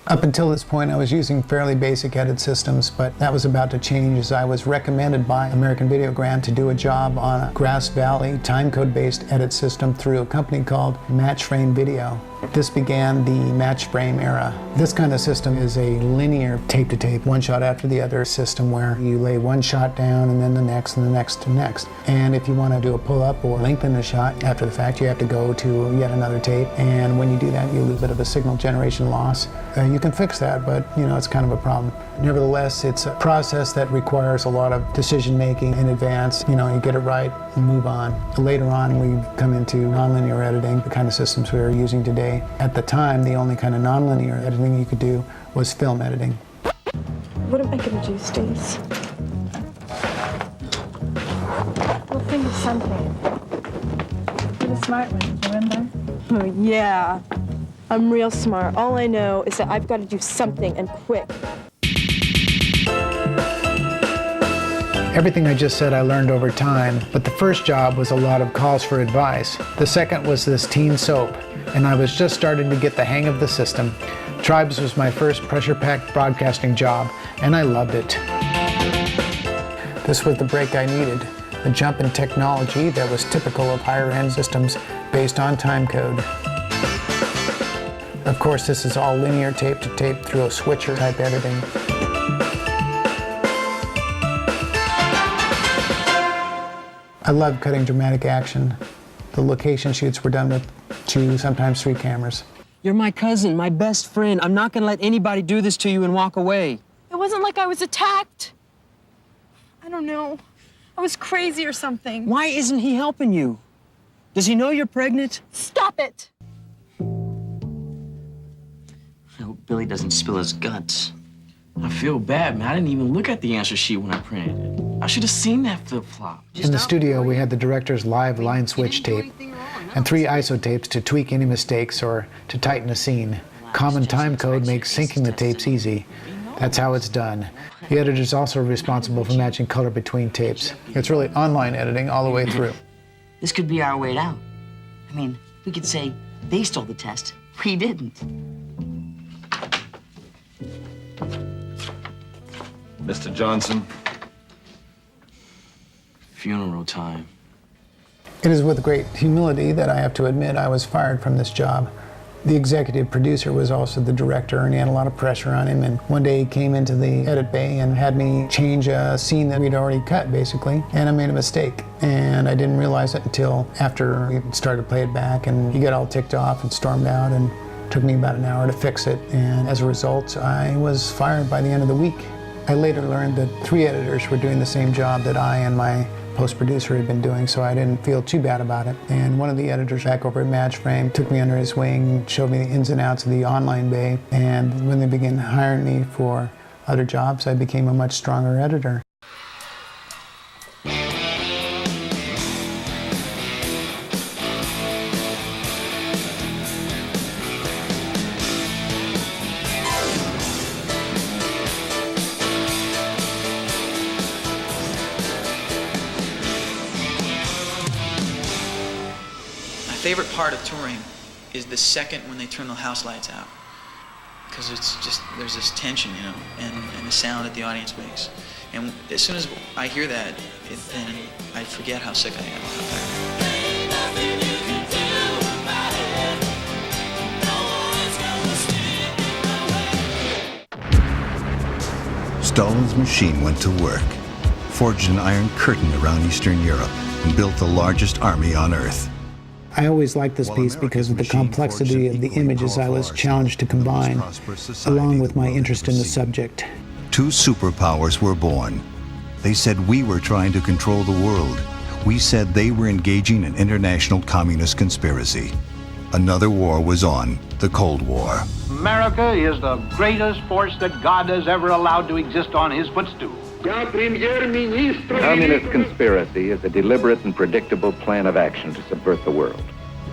Up until this point, I was using fairly basic edit systems, but that was about to change as I was recommended by American Videogram to do a job on a Grass Valley timecode-based edit system through a company called Matchframe Video. This began the Matchframe Era. This kind of system is a linear tape-to-tape, one shot after the other system where you lay one shot down and then the next and the next and next. And if you want to do a pull-up or lengthen the shot after the fact, you have to go to yet another tape. And when you do that, you lose a bit of a signal generation loss. You can fix that, but it's kind of a problem. Nevertheless, it's a process that requires a lot of decision-making in advance. You get it right and move on. Later on, we come into nonlinear editing, the kind of systems we're using today. At the time, the only kind of nonlinear editing you could do was film editing. What am I going to do, Stace? We'll think of something. You're the smart one, remember? Oh, yeah. I'm real smart. All I know is that I've got to do something, and quick. Everything I just said I learned over time, but the first job was a lot of calls for advice. The second was this teen soap, and I was just starting to get the hang of the system. Tribes was my first pressure-packed broadcasting job, and I loved it. This was the break I needed, the jump in technology that was typical of higher-end systems based on timecode. Of course, this is all linear tape-to-tape through a switcher-type editing. I love cutting dramatic action. The location shoots were done with 2, sometimes 3 cameras. You're my cousin, my best friend. I'm not gonna let anybody do this to you and walk away. It wasn't like I was attacked. I don't know. I was crazy or something. Why isn't he helping you? Does he know you're pregnant? Stop it! I hope Billy doesn't spill his guts. I feel bad, man. I didn't even look at the answer sheet when I printed it. I should have seen that flip-flop. In the studio, we had the director's live line switch tape and 3 ISO tapes to tweak any mistakes or to tighten a scene. Common time code makes syncing the tapes easy. That's how it's done. The editor's also responsible for matching color between tapes. It's really online editing all the way through. This could be our way out. I mean, we could say they stole the test. We didn't. Mr. Johnson. Funeral time. It is with great humility that I have to admit I was fired from this job. The executive producer was also the director, and he had a lot of pressure on him. And one day he came into the edit bay and had me change a scene that we'd already cut, basically. And I made a mistake. And I didn't realize it until after we started to play it back. And he got all ticked off and stormed out, and it took me about an hour to fix it. And as a result, I was fired by the end of the week. I later learned that 3 editors were doing the same job that I and my post-producer had been doing, so I didn't feel too bad about it. And one of the editors back over at Matchframe took me under his wing, showed me the ins and outs of the online bay, and when they began hiring me for other jobs, I became a much stronger editor. My favorite part of touring is the second when they turn the house lights out, because it's just, there's this tension, and the sound that the audience makes. And as soon as I hear that, then I forget how sick I am. Stalin's machine went to work, forged an iron curtain around Eastern Europe, and built the largest army on Earth. I always liked this piece because of the complexity of the images I was challenged to combine, along with my interest in the subject. 2 superpowers were born. They said we were trying to control the world. We said they were engaging an international communist conspiracy. Another war was on, the Cold War. America is the greatest force that God has ever allowed to exist on his footstool. Communist conspiracy is a deliberate and predictable plan of action to subvert the world.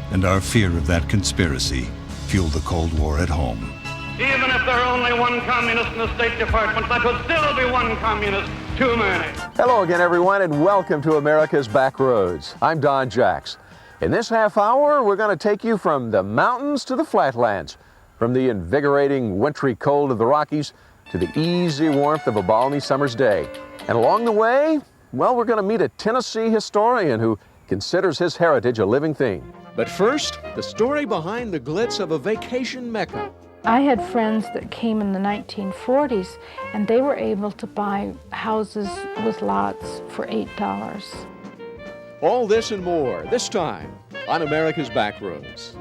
And our fear of that conspiracy fueled the Cold War at home. Even if there are only 1 communist in the State Department, that would still be 1 communist too many. Hello again, everyone, and welcome to America's Backroads. I'm Don Jacks. In this half hour, we're going to take you from the mountains to the flatlands, From the invigorating wintry cold of the Rockies to the easy warmth of a balmy summer's day. And along the way, well, we're going to meet a Tennessee historian who considers his heritage a living thing. But first, the story behind the glitz of a vacation mecca. I had friends that came in the 1940s, and they were able to buy houses with lots for $8. All this and more, this time on America's Backroads.